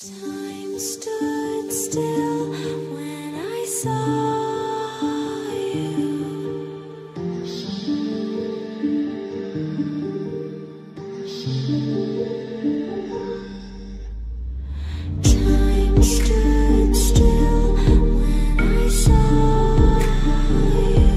Time stood still when I saw you. Time stood still when I saw you.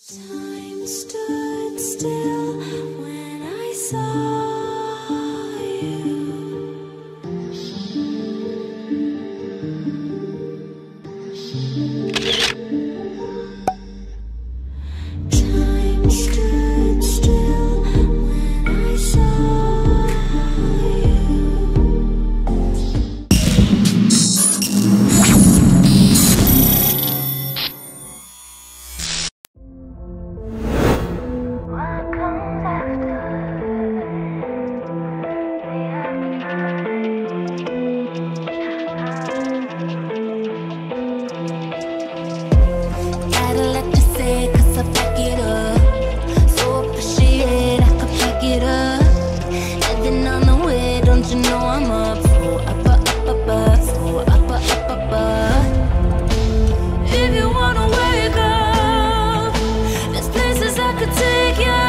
Time stood still when I saw you. Time stood still when I saw What comes Gotta let you say, 'cause I back it up. So appreciate, I could pick it up. Heading on the way, don't you know I'm up? So up. If you wanna wake up, there's places I could take you.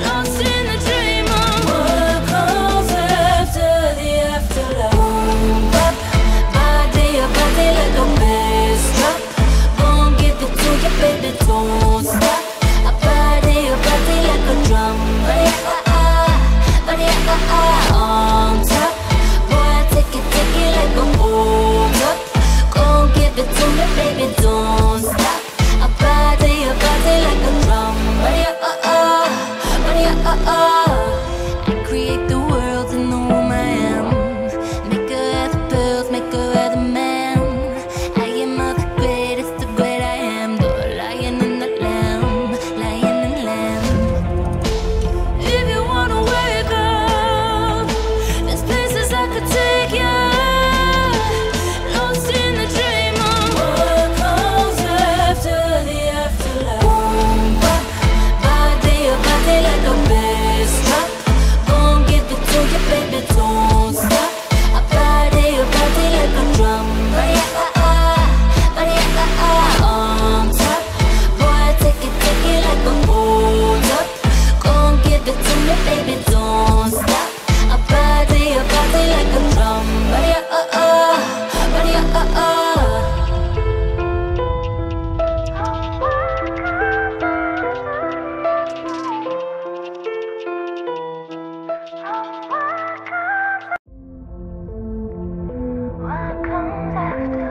Lost in the dream of what comes after the afterlife. Body like a bass drop. Gon' give it to you, baby, don't stop. I body like a drum. Body on top. Boy, take it like a hold up. Gon' give it to me, baby, don't stop. I body like a drum. Body I create the world in the womb I am. Make her have the pills, make her have the man. I am of the greatest, the great I am. The lion and the lamb, lion and lamb. If you wanna wake up, there's places I could take you. Lost in the dream of what comes after the afterlife. Body like a bass drop. Gon' give it to you, baby, don't stop. I body like a drum. Body on top. Boy, take it like a hold up. Gon' give it to me, baby, don't stop. I body like a drum. Body What comes after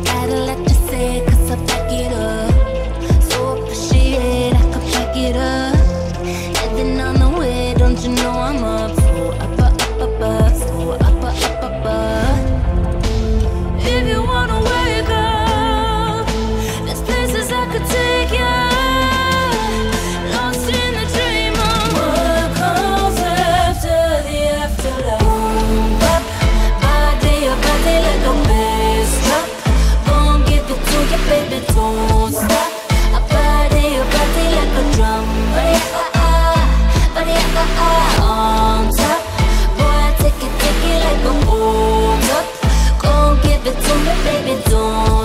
Gotta let you say, 'cause I back it up. So appreciate, I could pick it up. Heading on the way, don't you know I'm up? So up. If you wanna wake up, there's places I could take you. Lost in the dream of what comes after the afterlife. Body like a bass drop. Gon' give it to you, baby, don't stop. I body like a drum. Body on top. Boy, take it like a hold up. Gon' give it to me, baby, don't